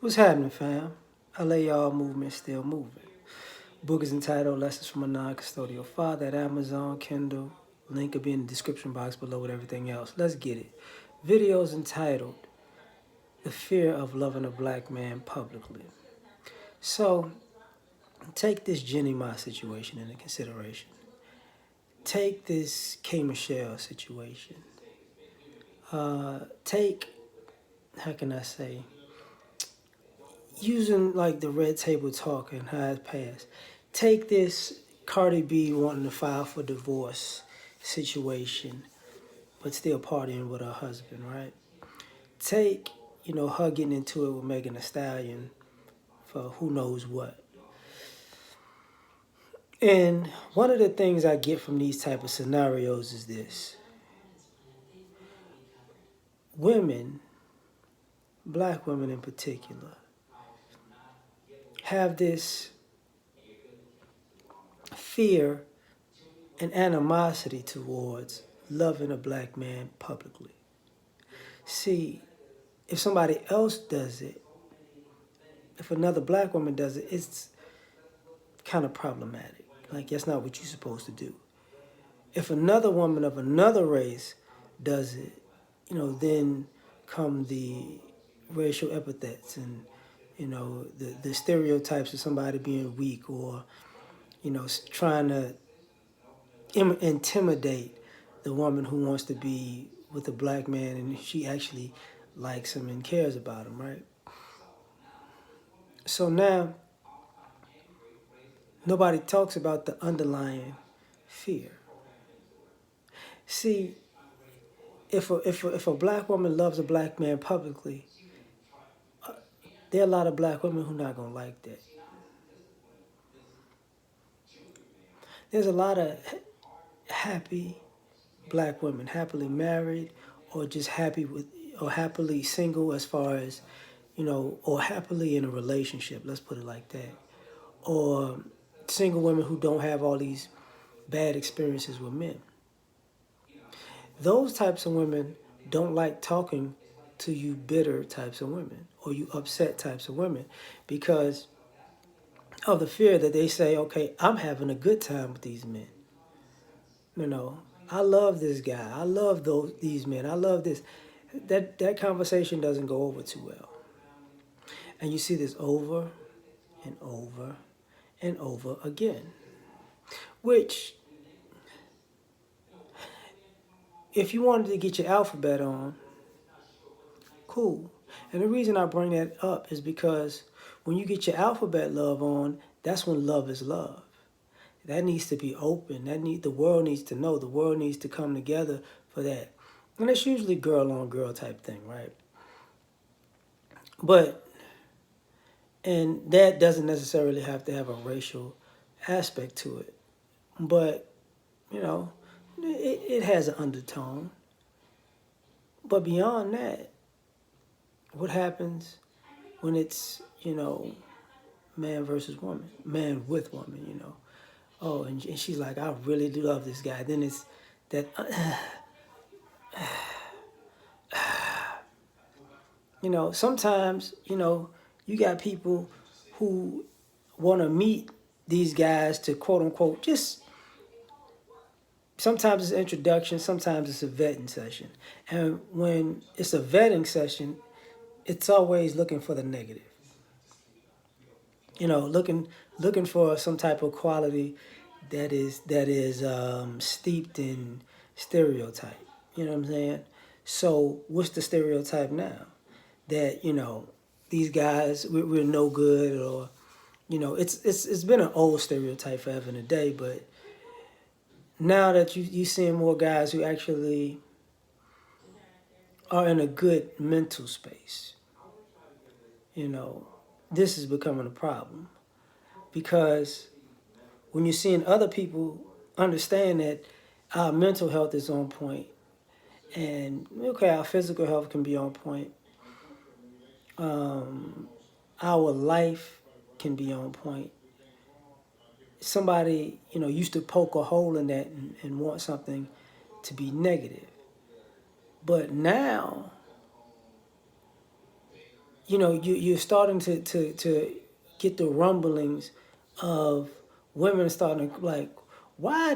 What's happening, fam? L.A.R movement still moving. Book is entitled Lessons from a Non-Custodial Father at Amazon, Kindle. Link will be in the description box below with everything else. Let's get it. Video is entitled The Fear of Loving a Black Man Publicly. So, take this Jenny Ma situation into consideration. Take this K. Michelle situation. Take, how can I say, using like the red table talk and how it passed. Take this Cardi B wanting to file for divorce situation, but still partying with her husband, right? Take, her getting into it with Megan Thee Stallion for who knows what. And one of the things I get from these type of scenarios is this. Women, black women in particular, have this fear and animosity towards loving a black man publicly. See, if somebody else does it, if another black woman does it, it's kind of problematic. Like, that's not what you're supposed to do. If another woman of another race does it, then come the racial epithets and, the stereotypes of somebody being weak or, trying to intimidate the woman who wants to be with a black man and she actually likes him and cares about him, right? So now, nobody talks about the underlying fear. See, if a black woman loves a black man publicly, there are a lot of black women who are not going to like that. There's a lot of happy black women, happily married or just happy with, or happily single as far as, or happily in a relationship, let's put it like that. Or single women who don't have all these bad experiences with men. Those types of women don't like talking to you bitter types of women or you upset types of women because of the fear that they say, okay, I'm having a good time with these men. I love this guy. I love these men. I love this. That conversation doesn't go over too well. And you see this over and over and over again. Which, if you wanted to get your alphabet on, cool. And the reason I bring that up is because when you get your alphabet love on, that's when love is love. That needs to be open. The world needs to know. The world needs to come together for that. And it's usually girl on girl type thing, right? And that doesn't necessarily have to have a racial aspect to it. But, it has an undertone. But beyond that, what happens when it's, man versus woman, man with woman, Oh, and she's like, I really do love this guy. Then it's that, sometimes, you got people who want to meet these guys to quote unquote, just sometimes it's an introduction, sometimes it's a vetting session. And when it's a vetting session, it's always looking for the negative. Looking for some type of quality that is steeped in stereotype. You know what I'm saying? So what's the stereotype now? That these guys we're no good, or it's been an old stereotype forever and a day, but now that you seeing more guys who actually are in a good mental space, this is becoming a problem because when you're seeing other people understand that our mental health is on point and okay, our physical health can be on point, our life can be on point. Somebody, used to poke a hole in that and want something to be negative. But now, you're starting to get the rumblings of women starting to like, why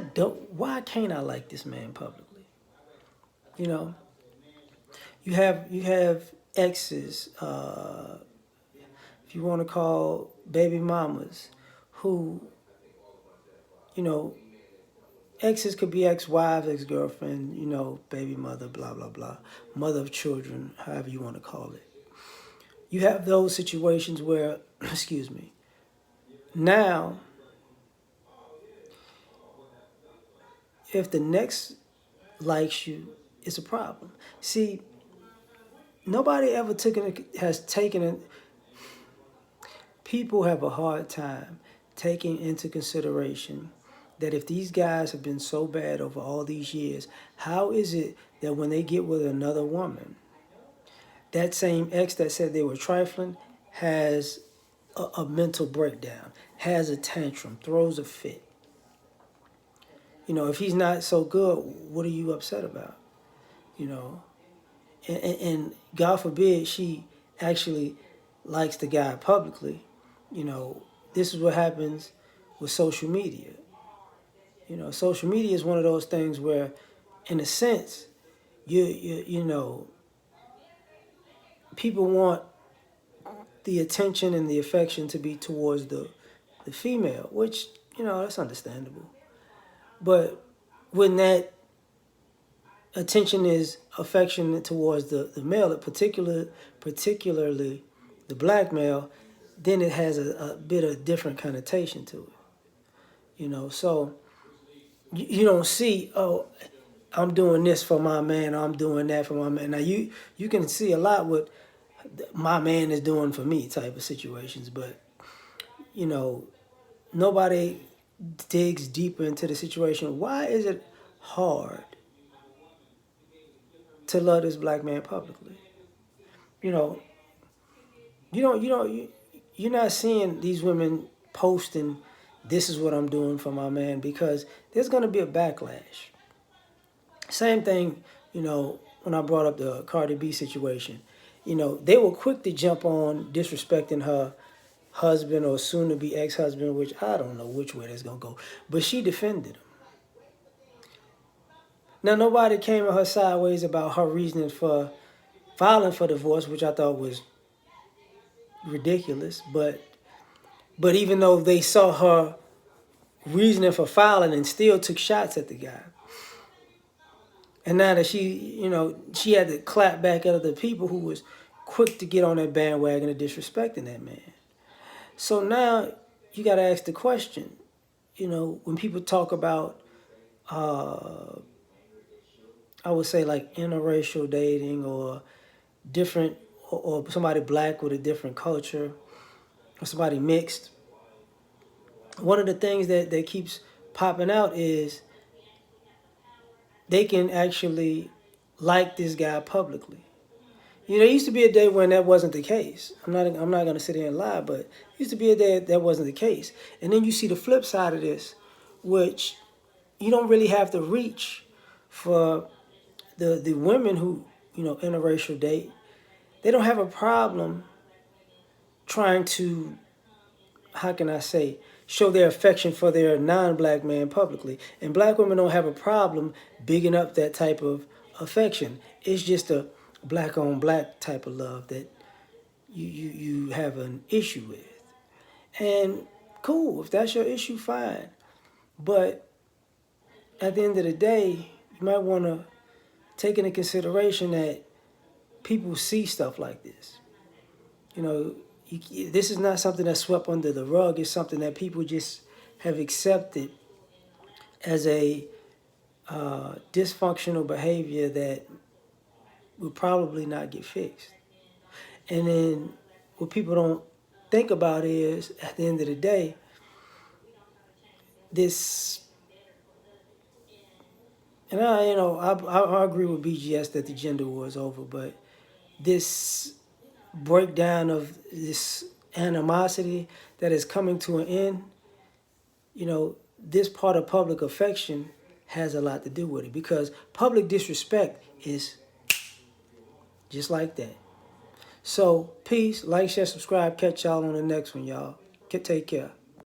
can't I like this man publicly? You know, you have exes, if you want to call baby mamas, who, you know, exes could be ex-wives, ex-girlfriend, baby mother, blah blah blah, mother of children, however you want to call it. You have those situations where, excuse me, now if the next likes you, it's a problem. See, nobody ever has taken it. People have a hard time taking into consideration that if these guys have been so bad over all these years, how is it that when they get with another woman, that same ex that said they were trifling has a mental breakdown, has a tantrum, throws a fit? If he's not so good, what are you upset about? You know, and God forbid she actually likes the guy publicly. This is what happens with social media. Social media is one of those things where, in a sense, people want the attention and the affection to be towards the female, which, that's understandable. But when that attention is affection towards the male, particularly the black male, then it has a bit of different connotation to it. So you don't see, oh, I'm doing this for my man, or I'm doing that for my man. Now you can see a lot what my man is doing for me type of situations, but nobody digs deeper into the situation. Why is it hard to love this black man publicly? You know, you're not seeing these women posting, "This is what I'm doing for my man," because there's going to be a backlash. Same thing, when I brought up the Cardi B situation. They were quick to jump on disrespecting her husband or soon to be ex-husband, which I don't know which way that's going to go. But she defended him. Now, nobody came at her sideways about her reasoning for filing for divorce, which I thought was ridiculous. But even though they saw her reasoning for filing and still took shots at the guy. And now that she had to clap back at other people who was quick to get on that bandwagon of disrespecting that man. So now you got to ask the question, when people talk about, I would say like interracial dating or different, or somebody black with a different culture, or somebody mixed. One of the things that keeps popping out is they can actually like this guy publicly. There used to be a day when that wasn't the case. I'm not going to sit here and lie, but it used to be a day that wasn't the case. And then you see the flip side of this, which you don't really have to reach for the women who, interracial date. They don't have a problem trying to, how can I say, show their affection for their non-black man publicly. And black women don't have a problem bigging up that type of affection. It's just a black on black type of love that you have an issue with. And cool, if that's your issue, fine. But at the end of the day, you might want to take into consideration that people see stuff like this. This is not something that's swept under the rug. It's something that people just have accepted as a dysfunctional behavior that will probably not get fixed. And then what people don't think about is, at the end of the day, this, and I agree with BGS that the gender war is over, but this breakdown of this animosity that is coming to an end, this part of public affection has a lot to do with it, because public disrespect is just like that. So, peace, like, share, subscribe. Catch y'all on the next one, y'all. Take care.